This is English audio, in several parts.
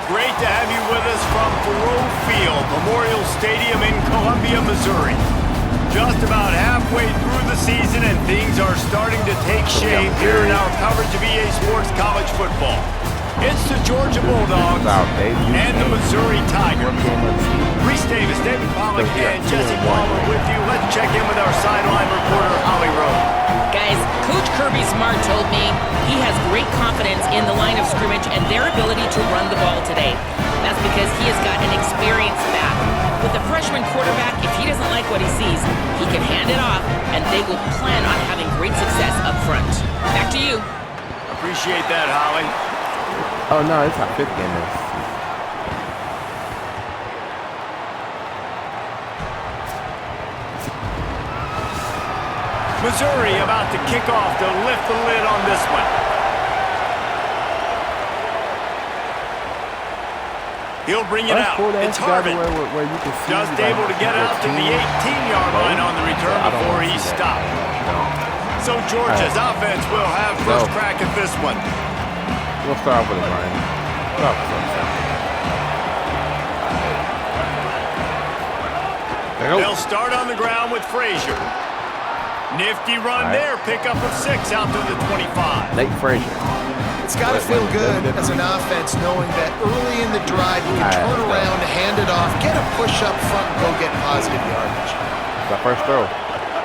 great to have you with us from Faroe Field, Memorial Stadium in Columbia, Missouri. Just about halfway through the season, and things are starting to take shape here in our coverage of EA Sports College Football. It's the Georgia Bulldogs and the Missouri Tigers. Reese Davis, David Pollack, and Jesse Palmer with you. Let's check in with our sideline reporter, Holly Rowe. Guys, Coach Kirby Smart told me he has great confidence in the line of scrimmage and their ability to run the ball today. That's because he has got an experienced back. With a freshman quarterback, if he doesn't like what he sees, he can hand it off, and they will plan on having great success up front. Back to you. Appreciate that, Holly. Oh, no, it's our 5th game this season. Missouri about to kick off to lift the lid on this one. He'll bring it out. It's Harvin. Just able to get out to the 18-yard line on the return before he stopped. So Georgia's offense will have first crack at this one. We'll start with it, Ryan. They'll start on the ground with Frazier. Nifty run there. Pickup of 6 out to the 25. Nate Frazier. It's got to feel good as an offense knowing that early in the drive you can turn around, hand it off, get a push up front, and go get positive yardage. It's our first throw.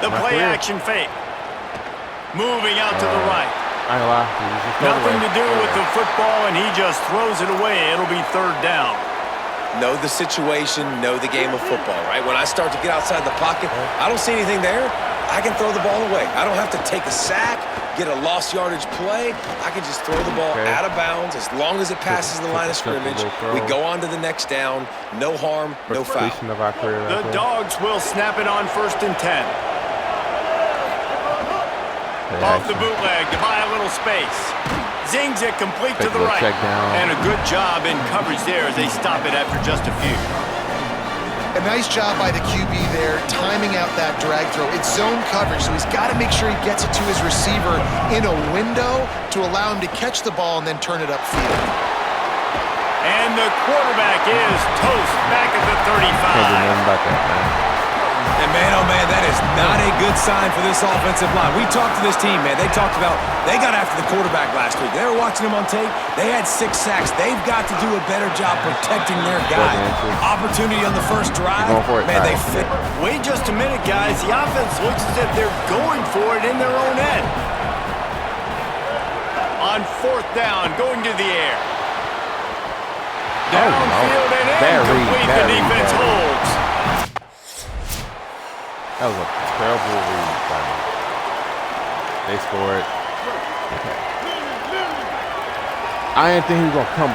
The play action fake. Moving out to the right. I ain't lie. Nothing to do with the football, and he just throws it away. It'll be 3rd down. Know the situation, know the game of football, right? When I start to get outside the pocket, I don't see anything there. I can throw the ball away. I don't have to take a sack, get a lost yardage play. I can just throw the ball out of bounds as long as it passes the line of scrimmage. We go on to the next down. No harm, no foul. The Dogs will snap it on 1st and 10. Off the bootleg to buy a little space. Zings it complete to the right. And a good job in coverage there as they stop it after just a few. A nice job by the QB there, timing out that drag throw. It's zone coverage, so he's got to make sure he gets it to his receiver in a window to allow him to catch the ball and then turn it upfield. And the quarterback is toast back at the 35. And man, oh man, that is not a good sign for this offensive line. We talked to this team, man. They talked about, they got after the quarterback last week. They were watching him on tape. They had 6 sacks. They've got to do a better job protecting their guy. Opportunity on the first drive. Man, they fit. Wait just a minute, guys. The offense looks as if they're going for it in their own end. On 4th down, going to the air. Downfield and incomplete. The defense holds. That was a terrible read by me. They scored. I didn't think he was going to come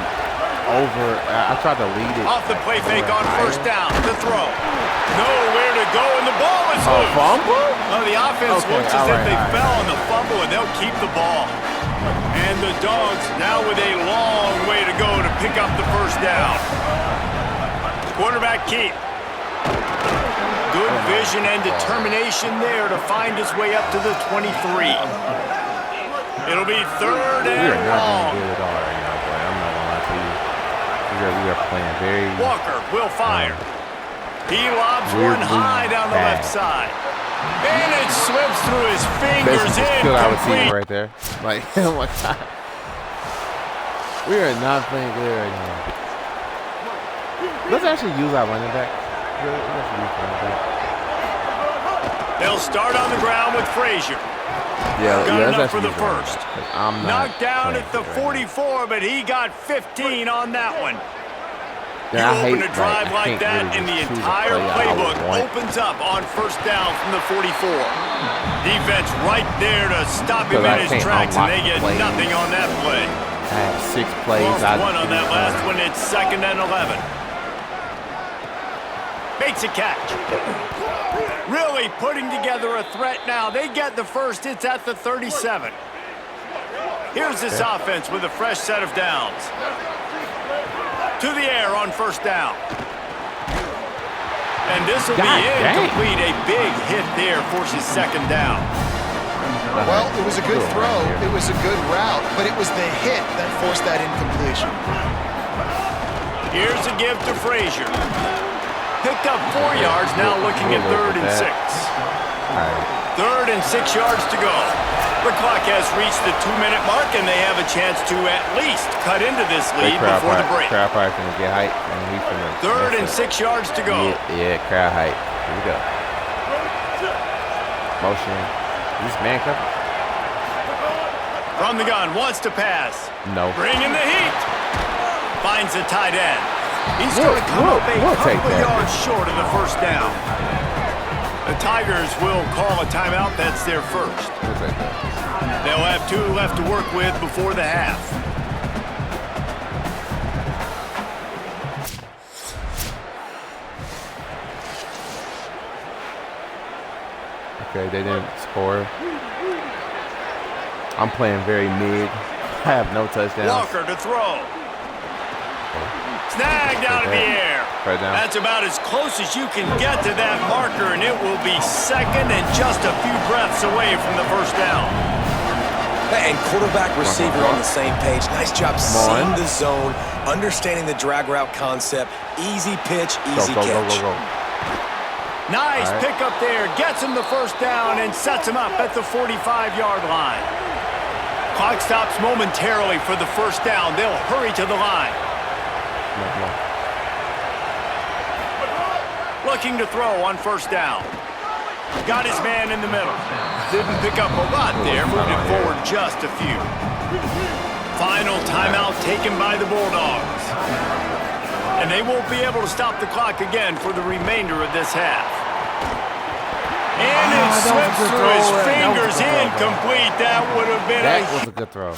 over. I tried to lead it. Off the play fake on 1st down. The throw. Nowhere to go, and the ball is loose. Fumble? Well, the offense looks as if they fell on the fumble, and they'll keep the ball. And the Dogs now with a long way to go to pick up the 1st down. Quarterback keep. Good vision and determination there to find his way up to the 23. It'll be 3rd and long. We are not going to do it all right now, boy. I'm not going to lie to you. We are playing very... Walker will fire. He lobs one high down the left side. And it slips through his fingers in. Complete. Right there. Like, oh my God. We are not playing good right now. Let's actually use our running back. They'll start on the ground with Frazier. Got enough for the 1st. Knocked down at the 44, but he got 15 on that one. You open a drive like that, and the entire playbook opens up on 1st down from the 44. Defense right there to stop him in his tracks, and they get nothing on that play. I have 6 plays. Lost 1 on that last one. It's 2nd and 11. Makes a catch. Really putting together a threat now. They get the 1st. It's at the 37. Here's this offense with a fresh set of downs. To the air on 1st down. And this will be incomplete. A big hit there forces 2nd down. Well, it was a good throw. It was a good route, but it was the hit that forced that incompletion. Here's a give to Frazier. Picked up 4 yards, now looking at 3rd and 6. Right. 3rd and 6 yards to go. The clock has reached the 2-minute mark, and they have a chance to at least cut into this lead before the break. Crowd probably going to get hype, and he's going to... 3rd and 6 yards to go. Yeah, crowd hype. Here we go. Motion. He's man covered. From the gun, wants to pass. No. Bringing the heat. Finds the tight end. He's going to come up a couple yards short of the first down. The Tigers will call a timeout. That's their first. They'll have 2 left to work with before the half. Okay, they didn't score. I'm playing very mid. I have no touchdowns. Walker to throw. Snagged out of the air. That's about as close as you can get to that marker, and it will be second and just a few breaths away from the first down. And quarterback, receiver on the same page. Nice job seeing the zone, understanding the drag route concept. Easy pitch, easy catch. Go. Nice pickup there. Gets him the first down and sets him up at the 45-yard line. Clock stops momentarily for the first down. They'll hurry to the line. Looking to throw on first down. Got his man in the middle. Didn't pick up a lot there. Moved it forward just a few. Final timeout taken by the Bulldogs. And they won't be able to stop the clock again for the remainder of this half. And it slips through his fingers, incomplete. That would have been That was a good throw.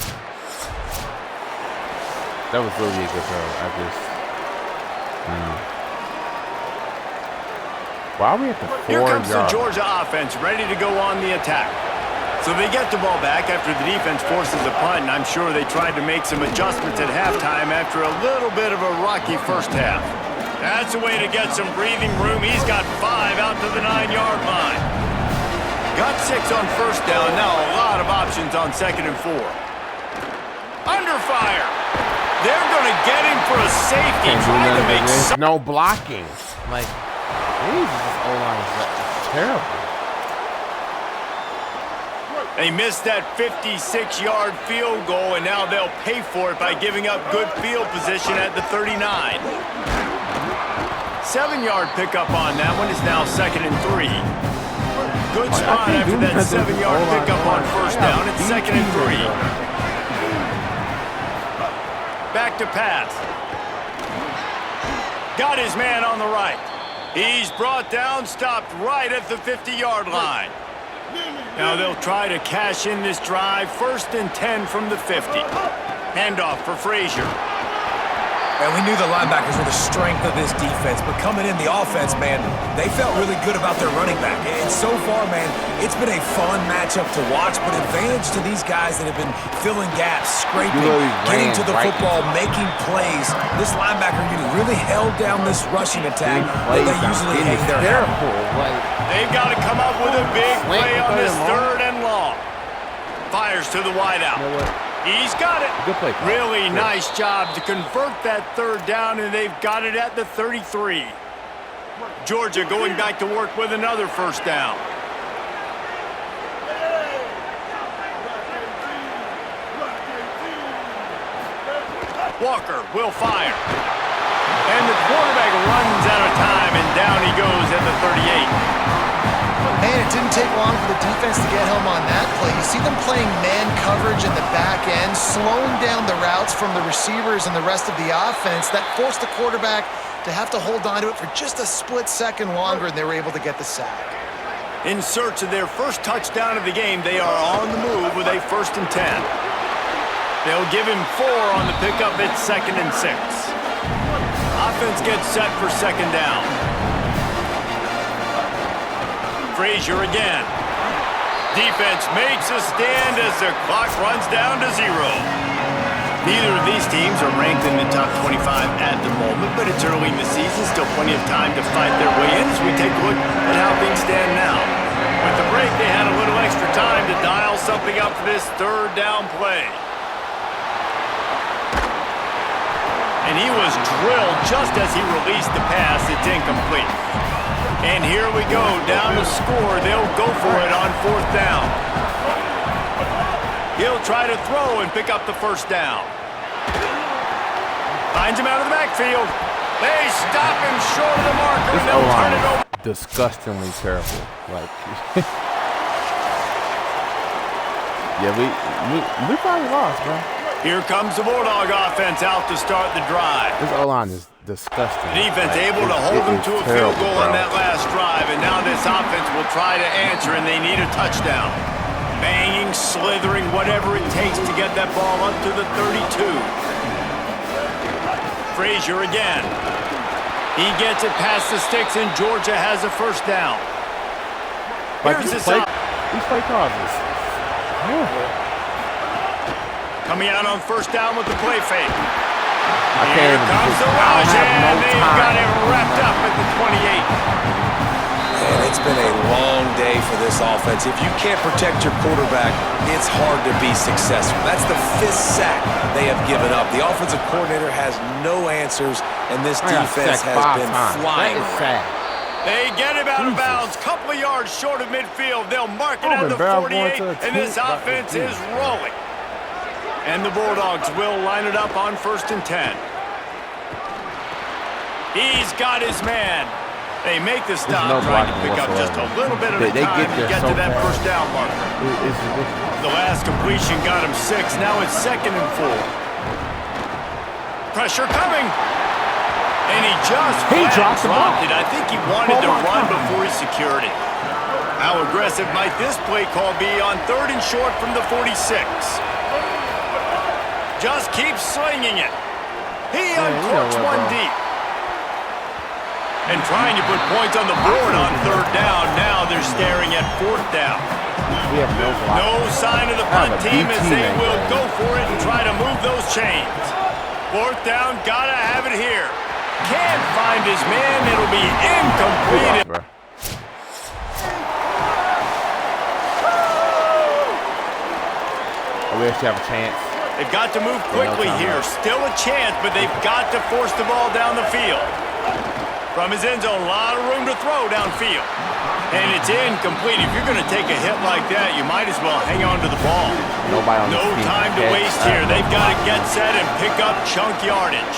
That was really a good throw. Why are we at the 4 Here comes yard? the Georgia offense ready to go on the attack. So they get the ball back after the defense forces a punt, and I'm sure they tried to make some adjustments at halftime after a little bit of a rocky first half. That's a way to get some breathing room. He's got 5 out to the 9-yard line. Got 6 on first down. Now a lot of options on 2nd and 4. Under fire. They're going to get him for a safety. Trying to make no blocking. Like, Jesus, O-line is terrible. They missed that 56-yard field goal, and now they'll pay for it by giving up good field position at the 39. 7-yard pickup on that one is now 2nd and 3. Good spot after that 7-yard pickup on first down. It's 2nd and 3. Back to pass. Got his man on the right. He's brought down, stopped right at the 50-yard line. Now they'll try to cash in this drive. 1st and 10 from the 50. Handoff for Frazier. And we knew the linebackers were the strength of this defense, but coming in the offense, man, they felt really good about their running back. And so far, man, it's been a fun matchup to watch, but advantage to these guys that have been filling gaps, scraping, getting to the football, making plays. This linebacker unit really held down this rushing attack that they usually hang their hat on. They've got to come up with a big play on this 3rd and long. Fires to the wideout. He's got it. Good play. Really nice job to convert that 3rd down, and they've got it at the 33. Georgia going back to work with another first down. Walker will fire. And the quarterback runs out of time, and down he goes at the 38. Man, it didn't take long for the defense to get home on that play. You see them playing man coverage in the back end, slowing down the routes from the receivers and the rest of the offense. That forced the quarterback to have to hold on to it for just a split second longer, and they were able to get the sack. In search of their first touchdown of the game, they are on the move with a 1st and 10. They'll give him 4 on the pickup at 2nd and 6. Offense gets set for 2nd down. Frazier again. Defense makes a stand as the clock runs down to 0. Neither of these teams are ranked in the top 25 at the moment, but it's early in the season, still plenty of time to fight their way in as we take a look at how things stand now. With the break, they had a little extra time to dial something up for this 3rd down play. And he was drilled just as he released the pass. It's incomplete. And here we go, down to score. They'll go for it on 4th down. He'll try to throw and pick up the 1st down. Finds him out of the backfield. They stop him short of the marker, and they'll turn it over. Disgustingly terrible. Like, yeah, we probably lost, bro. Here comes the Bulldog offense out to start the drive. This O-line is disgusting. The defense like, able to hold them to a field goal bro. on that last drive, and now this offense will try to answer, and they need a touchdown. Banging, slithering, whatever it takes to get that ball up to the 32. Frazier again. He gets it past the sticks, and Georgia has a 1st down. Like Here's these the play causes. Coming out on 1st down with the play fake. I can't Here even comes the I don't rush, have no and they've time. got it wrapped up at the 28. And it's been a long day for this offense. If you can't protect your quarterback, it's hard to be successful. That's the 5th sack they have given up. The offensive coordinator has no answers, and this defense has been flying around. They get him out of bounds, couple of yards short of midfield. They'll mark it at the 48, and this offense is rolling. And the Bulldogs will line it up on 1st and 10. He's got his man. They make the stop, trying to pick up just a little bit of time to get to that 1st down marker. The last completion got him 6. Now it's 2nd and 4. Pressure coming. And he just dropped it. I think he wanted to run before he secured it. How aggressive might this play call be on 3rd and short from the 46? Just keeps slinging it. He uncorks one deep. And trying to put points on the board on 3rd down. Now they're staring at 4th down. We have no sign of the punt team as they will go for it and try to move those chains. 4th down, gotta have it here. Can't find his man. It'll be incomplete. We actually have a chance. They've got to move quickly here. Still a chance, but they've got to force the ball down the field. From his end zone, a lot of room to throw downfield. And it's incomplete. If you're going to take a hit like that, you might as well hang on to the ball. No time to waste here. They've got to get set and pick up chunk yardage.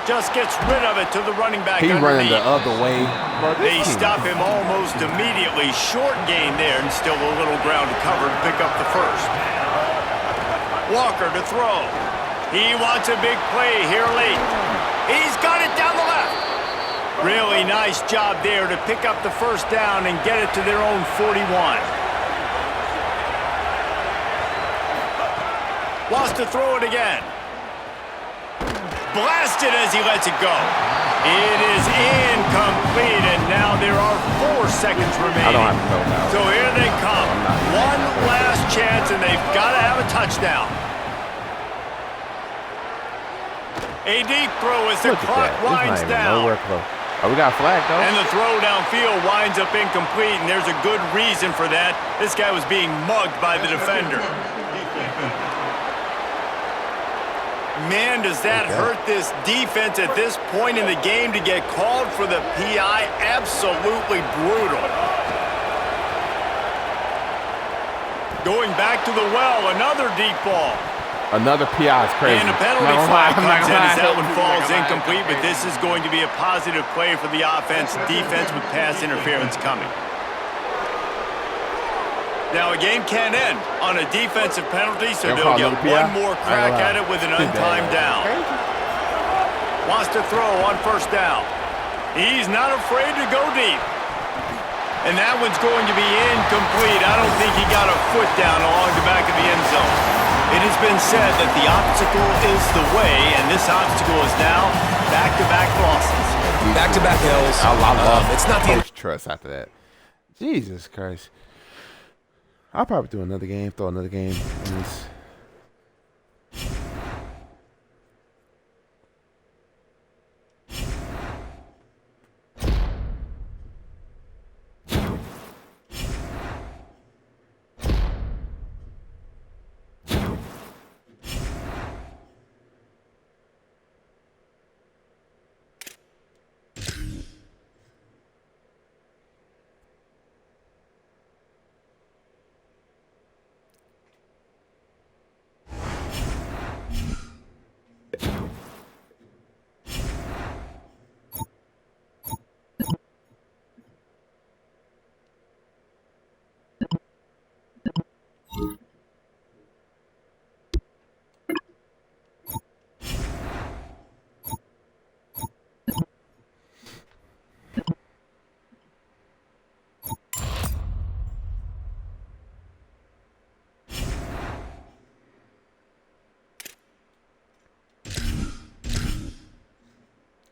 Just gets rid of it to the running back underneath. Running the other way. They stop him almost immediately. Short gain there, and still a little ground to cover to pick up the 1st. Walker to throw. He wants a big play here late. He's got it down the left. Really nice job there to pick up the 1st down and get it to their own 41. Wants to throw it again. Blasted as he lets it go. It is incomplete, and now there are 4 seconds remaining. I don't have to go now. So here they come. One last chance, and they've got to have a touchdown. A deep throw as the clock winds down. Oh, we got a flag, though. And the throw downfield winds up incomplete, and there's a good reason for that. This guy was being mugged by the defender. Man, does that hurt this defense at this point in the game to get called for the PI? Absolutely brutal. Going back to the well, another deep ball. Another PI is crazy. And a penalty flag comes in as that one falls incomplete, but this is going to be a positive play for the offense. Defense with pass interference coming. Now, a game can't end on a defensive penalty, so they'll get one more crack at it with an untimed down. Wants to throw on 1st down. He's not afraid to go deep. And that one's going to be incomplete. I don't think he got a foot down along the back of the end zone. It has been said that the obstacle is the way, and this obstacle is now back-to-back losses. Back-to-back L's. It's not the trust after that. Jesus Christ. I'll probably do another game, throw another game in this.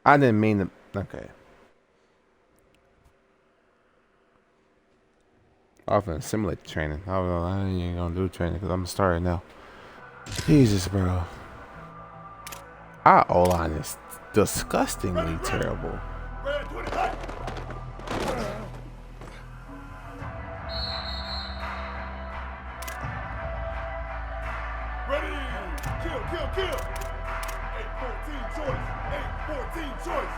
I didn't mean to. Okay. I was gonna simulate training. I don't know. I ain't gonna do training because I'm starting now. Jesus, bro. Our O-line is disgustingly terrible. Ready! Kill! 8-14 choice! 8-14 choice!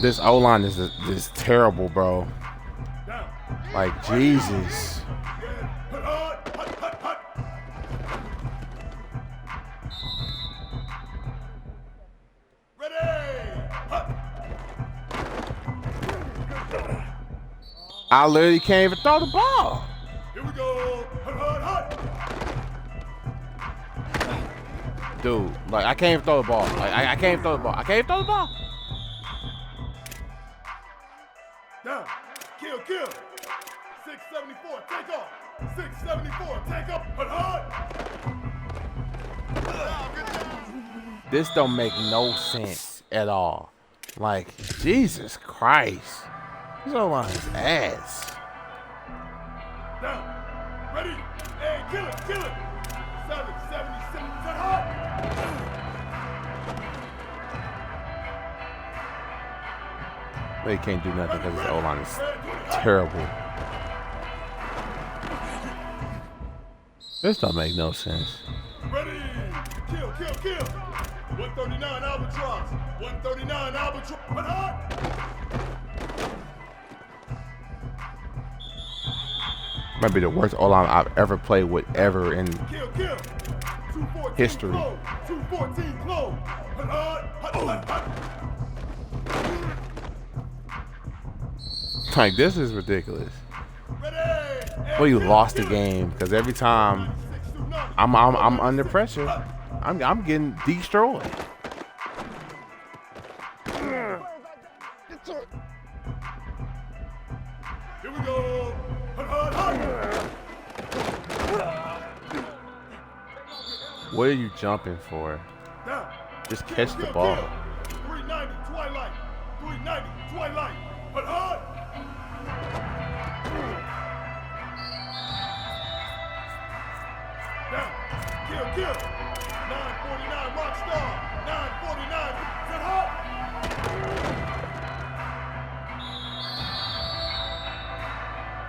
This O-line is terrible, bro. Like, Jesus. I literally can't even throw the ball. Here we go! Dude, like, I can't even throw the ball. Like, I can't even throw the ball. I can't even throw the ball. Down. Kill. 674, take off. 674, take off. This don't make no sense at all. Like, Jesus Christ. This O-line is ass. Down. Ready. Hey, kill it. 776, set hard. They can't do nothing because this O-line is terrible. This don't make no sense. Ready. Kill. 139 Albatross. 139 Albatross. Might be the worst O-line I've ever played with ever in Kill. 214 history. Close. 214 close. Like, this is ridiculous. Ready. Well, you lost the game because every time I'm under pressure, I'm getting destroyed. Here we go. What are you jumping for? Down. Just catch the ball. 390 Twilight. 390 Twilight. Down. Kill. 949 Rockstar. 949. Set hard.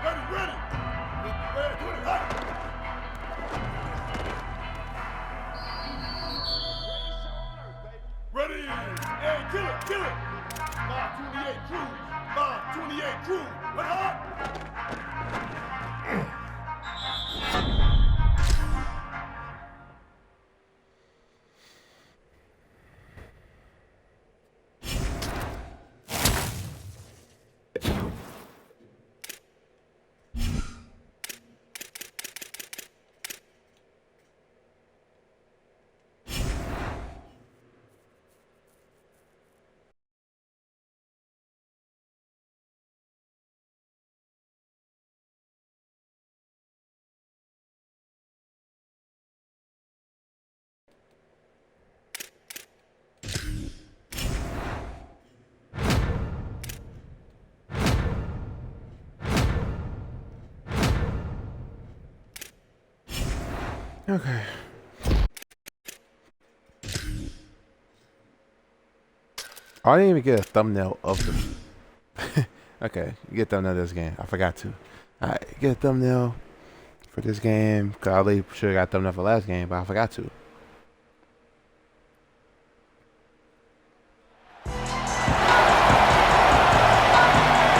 Ready. Ready. Hey, kill it. 528 crew. 528 crew. Okay. I didn't even get a thumbnail of the. Okay, you get a thumbnail of this game. I forgot to. Alright, get a thumbnail for this game. Cause I really should have got a thumbnail for last game, but I forgot to.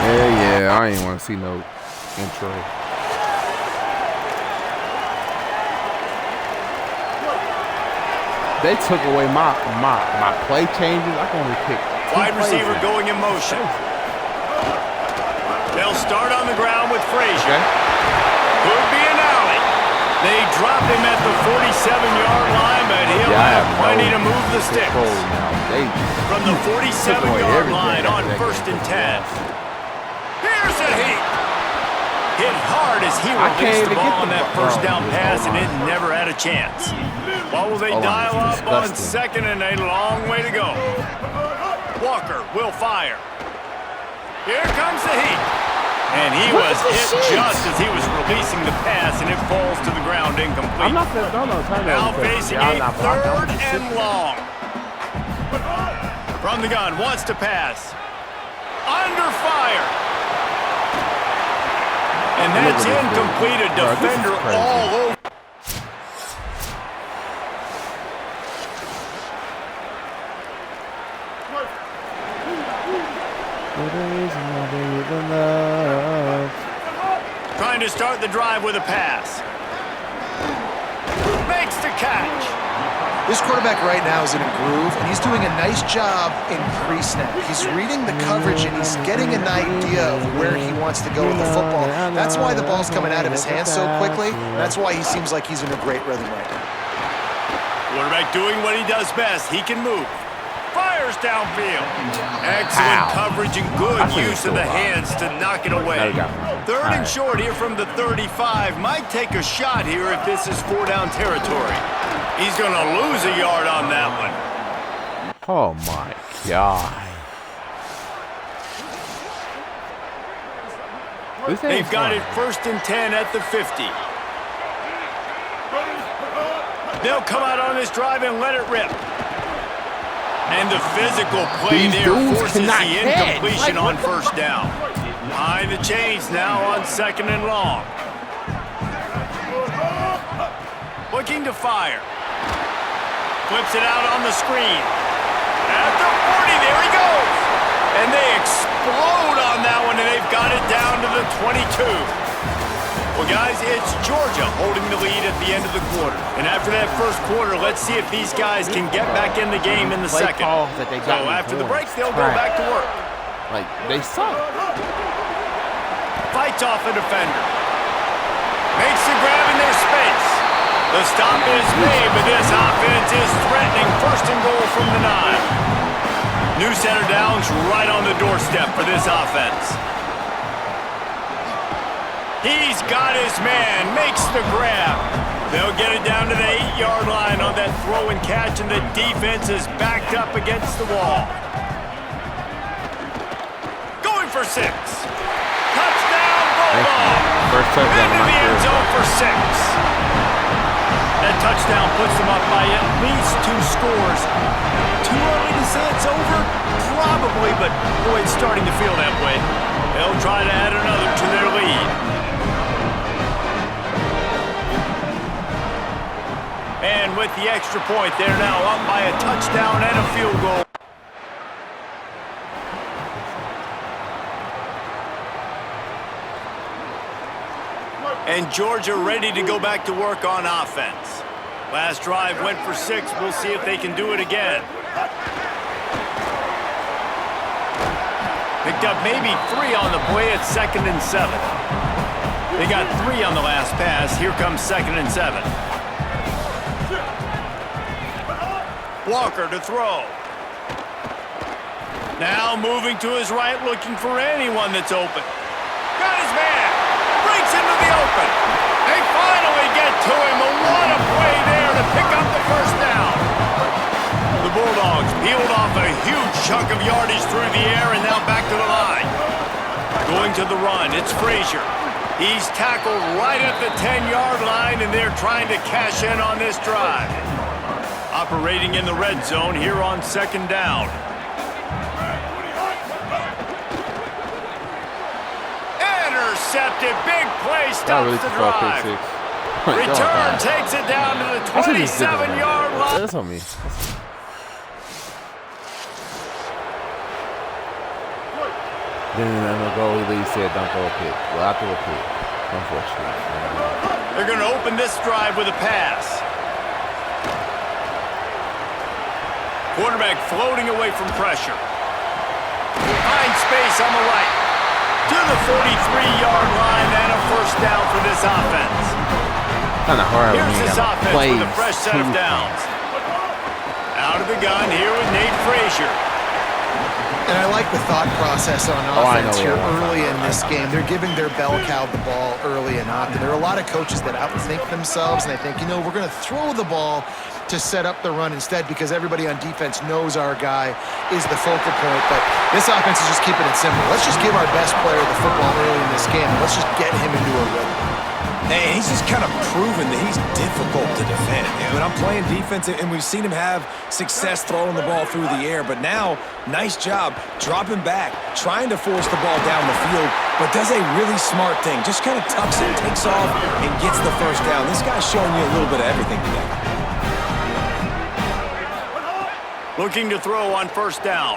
Yeah, I ain't want to see no intro. They took away my play changes. I can only pick Wide receiver going in motion. They'll start on the ground with Frazier. Okay. Could be an alley. They drop him at the 47-yard line, but he'll have plenty to move the sticks. From the 47-yard line on 1st and 10. Here's a heat. Hit hard as he I can't released the even get ball on the that ball. first down Oh, pass, hold and it on. never had a chance. What will they Hold on, dial it's up on disgusting. 2nd and a long way to go? Walker will fire. Here comes the heat. And he What was is this hit shit? just as he was releasing the pass, and it falls to the ground incomplete. I'm not saying no turnover. Now because facing y'all a not blocking. I'm 3rd just and sitting. long. From the gun, wants to pass. Under fire. And that's Look at this incomplete. A dude. Bro, this is defender crazy. all over. Trying to start the drive with a pass. Makes the catch. This quarterback right now is in a groove, and he's doing a nice job in pre-snap. He's reading the coverage, and he's getting an idea of where he wants to go with the football. That's why the ball's coming out of his hands so quickly. That's why he seems like he's in a great rhythm right now. Quarterback doing what he does best. He can move. Fires downfield. Excellent coverage and good I think use it's of the still hands to knock it away. There we go. 3rd and All right. short here from the 35. Might take a shot here if this is 4-down territory. He's going to lose a yard on that one. Oh my God. This ain't They've got fun. it 1st and 10 at the 50. They'll come out on this drive and let it rip. And the physical play These there dudes forces cannot the catch. incompletion Like, on 1st down. Behind the chains now on 2nd and long. Looking to fire. Flips it out on the screen. At the 40, there he goes. And they explode on that one, and they've got it down to the 22. Well, guys, it's Georgia holding the lead at the end of the quarter. And after that first quarter, let's see if these guys can get back in the game in the Play second. calls that they got So after the before. break, they'll go Right. back to work. Like, they suck. Fights off a defender. Makes the grab in their space. The stop is made, but this offense is threatening. 1st and goal from the 9. New center downs right on the doorstep for this offense. He's got his man, makes the grab. They'll get it down to the 8-yard line on that throw and catch, and the defense is backed up against the wall. Going for 6. Touchdown, Bulldog. First touchdown Into of my the end career. zone for 6. That touchdown puts them up by at least 2 scores. Too early to say it's over? Probably, but boy, it's starting to feel that way. They'll try to add another to their lead. And with the extra point, they're now up by a touchdown and a field goal. And Georgia ready to go back to work on offense. Last drive went for 6. We'll see if they can do it again. Picked up maybe 3 on the play at 2nd and 7. They got 3 on the last pass. Here comes 2nd and 7. Walker to throw. Now moving to his right, looking for anyone that's open. Got his man. Breaks into the open. They finally get to him. A lot of play there to pick up the 1st down. The Bulldogs peeled off a huge chunk of yardage through the air and now back to the line. Going to the run, it's Frazier. He's tackled right at the 10-yard line, and they're trying to cash in on this drive. Operating in the red zone here on 2nd down. Intercepted, big play, stops really the just thought drive. pick 6. Return takes it down to the 27-yard line. That's on me. Then the goalie lead said, "Don't throw a pick." Well, I threw a pick. Unfortunately. They're going to open this drive with a pass. Quarterback floating away from pressure. Finds space on the right. To the 43-yard line and a 1st down for this offense. Kind of hard when Here's you this got offense plays with a fresh set of too. downs. Out of the gun here with Nate Frazier. And I like the thought process on offense here early in this game. They're giving their bell cow the ball early and often. There are a lot of coaches that outthink themselves, and they think, you know, we're going to throw the ball to set up the run instead because everybody on defense knows our guy is the focal point. But this offense is just keeping it simple. Let's just give our best player the football early in this game, and let's just get him into a rhythm. And he's just kind of proven that he's difficult to defend. When I'm playing defense, and we've seen him have success throwing the ball through the air, but now, nice job dropping back, trying to force the ball down the field, but does a really smart thing. Just kind of tucks it, takes off, and gets the first down. This guy's showing you a little bit of everything today. Looking to throw on first down.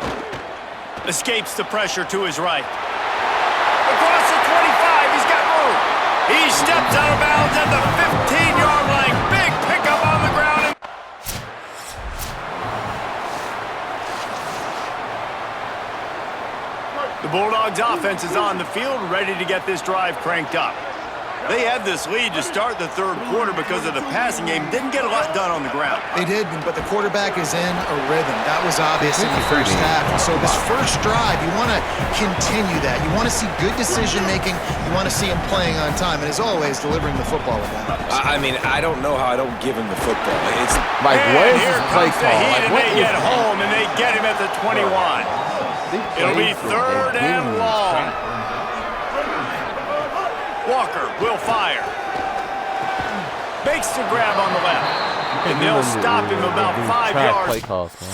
Escapes the pressure to his right. Across the 25, he's got room. He steps out of bounds at the 15-yard line. Big pickup on the ground. The Bulldogs offense is on the field, ready to get this drive cranked up. They had this lead to start the third quarter because of the passing game. Didn't get a lot done on the ground. They did, but the quarterback is in a rhythm. That was obvious in the first half. And so this first drive, you want to continue that. You want to see good decision-making. You want to see him playing on time. And as always, delivering the football with that. I mean, I don't know how I don't give him the football. It's like, what is here this play comes the call? heat, Like, and what they is get home, and they get him at the 21. It'll be third and long. Walker will fire. Makes the grab on the left. And they'll stop him about 5 yards. Play calls, man.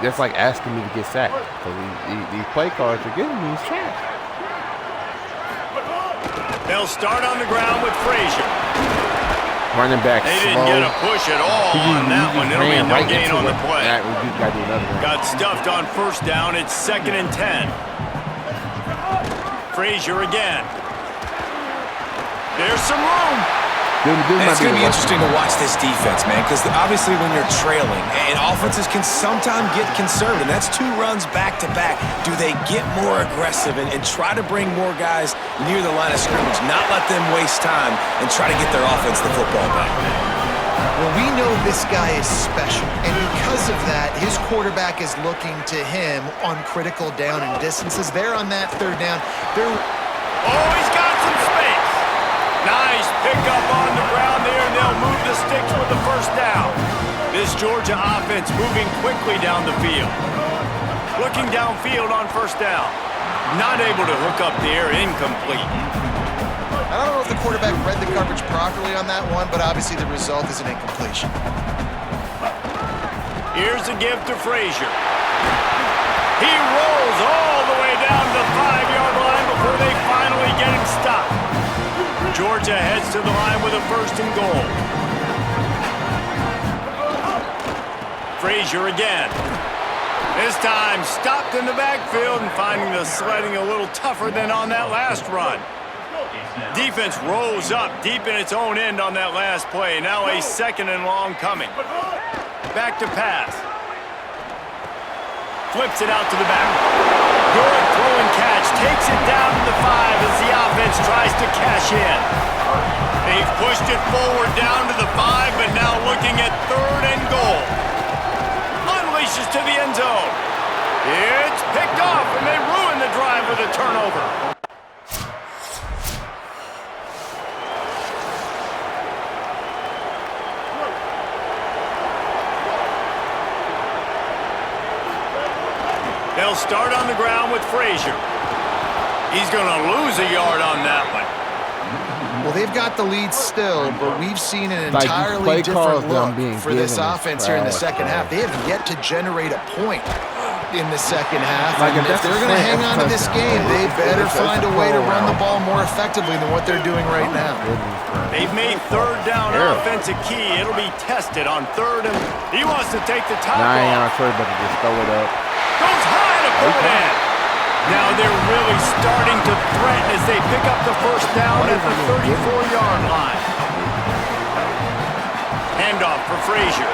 That's like asking me to get sacked. Because these play calls you're giving me is trash. They'll start on the ground with Frazier. Running back They slow. didn't get a push at all on that one. It'll be no gain on the play. Got Got stuffed on first down. It's 2nd and 10. Frazier again. There's some room. And it's going to be interesting to watch this defense, man, because obviously when you're trailing, and offenses can sometimes get conservative. That's 2 runs back-to-back. Do they get more aggressive and try to bring more guys near the line of scrimmage, not let them waste time, and try to get their offense the football back? Well, we know this guy is special, and because of that, his quarterback is looking to him on critical down and distances. They're on that third down. Oh, he's got some space. Nice pickup on the ground there, and they'll move the sticks with the first down. This Georgia offense moving quickly down the field. Looking downfield on first down. Not able to hook up the air, incomplete. I don't know if the quarterback read the coverage properly on that one, but obviously the result is an incompletion. Here's a give to Frazier. He rolls all the way down to the 5-yard line before they finally get him stopped. Georgia heads to the line with a 1st and goal. Frazier again. This time stopped in the backfield and finding the sledding a little tougher than on that last run. Defense rose up deep in its own end on that last play. Now a 2nd and long coming. Back to pass. Flips it out to the back. Good throw and catch. Takes it down to the 5 as the offense tries to cash in. They've pushed it forward down to the 5, but now looking at 3rd and goal. Unleashes to the end zone. It's picked off, and they ruin the drive with a turnover. They'll start on the ground with Frazier. He's going to lose a yard on that one. Well, they've got the lead still, but we've seen an entirely different look for this offense here in the second half. They have yet to generate a point in the second half. And if they're going to hang on to this game, they better find a way to run the ball more effectively than what they're doing right now. They've made 3rd down offense a key. It'll be tested on 3rd, and he wants to take the top off. I'm not sure, but to just throw it up. Goes high to put it in. Now they're really starting to threaten as they pick up the first down at the 34-yard line. Handoff for Frazier.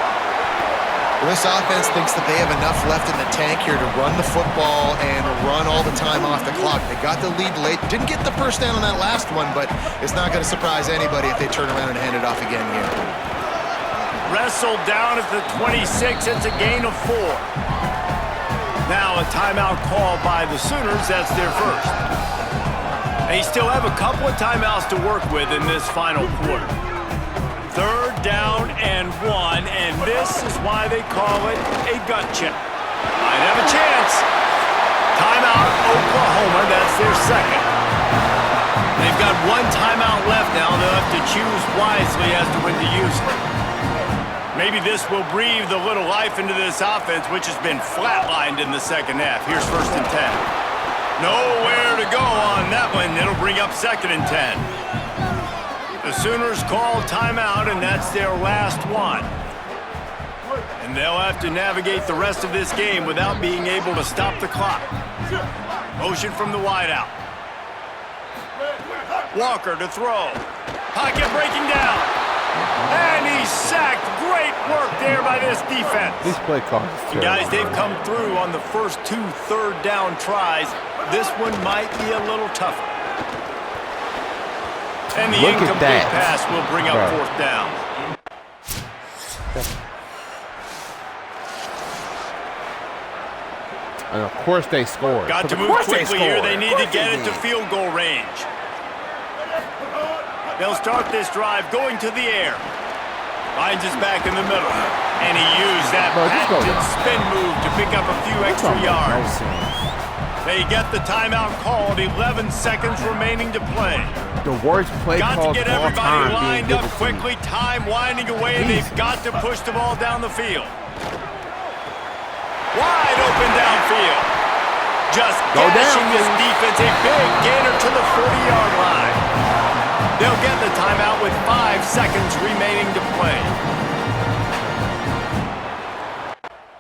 Well, this offense thinks that they have enough left in the tank here to run the football and run all the time off the clock. They got the lead late. Didn't get the first down on that last one, but it's not going to surprise anybody if they turn around and hand it off again here. Wrestled down at the 26. It's a gain of 4. Now a timeout call by the Sooners. That's their first. They still have a couple of timeouts to work with in this final quarter. 3rd down and 1, and this is why they call it a gut check. Might have a chance. Timeout, Oklahoma. That's their second. They've got 1 timeout left now. They'll have to choose wisely as to when to use it. Maybe this will breathe a little life into this offense, which has been flatlined in the second half. Here's 1st and 10. Nowhere to go on that one. It'll bring up 2nd and 10. The Sooners call timeout, and that's their last one. And they'll have to navigate the rest of this game without being able to stop the clock. Motion from the wideout. Walker to throw. Pocket breaking down. And he's sacked. Great work there by this defense. This play call is terrible. Guys, they've come through on the first 2 3rd down tries. This one might be a little tougher. And the incomplete pass will bring up 4th down. And of course they scored. Got to move quickly here. They need to get it to field goal range. They'll start this drive going to the air. Finds his back in the middle. And he used that patented spin move to pick up a few extra yards. They get the timeout called. 11 seconds remaining to play. The worst play got call to get everybody lined up quickly. Time winding away. They've got to push the ball down the field. Wide open downfield. Just gashing this defense. A big gainer to the 40-yard line. They'll get the timeout with 5 seconds remaining to play.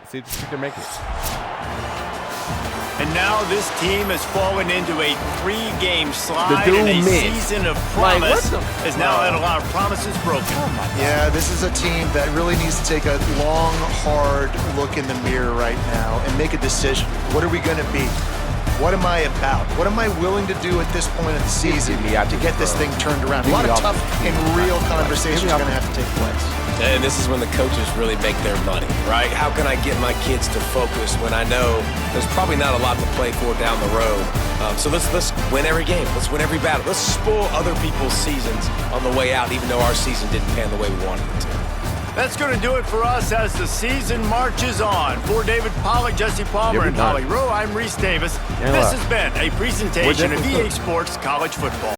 See if they can make it. And now this team has fallen into a 3-game slide, and a season of promise has now had a lot of promises broken. Yeah, this is a team that really needs to take a long, hard look in the mirror right now and make a decision. What are we going to be? What am I about? What am I willing to do at this point of the season to get this thing turned around? A lot of tough and real conversations are going to have to take place. And this is when the coaches really make their money, right? How can I get my kids to focus when I know there's probably not a lot to play for down the road? So let's win every game. Let's win every battle. Let's spoil other people's seasons on the way out, even though our season didn't pan the way we wanted it to. That's going to do it for us as the season marches on. For David Pollack, Jesse Palmer, and Holly Rowe, I'm Reese Davis. This has been a presentation of EA Sports College Football.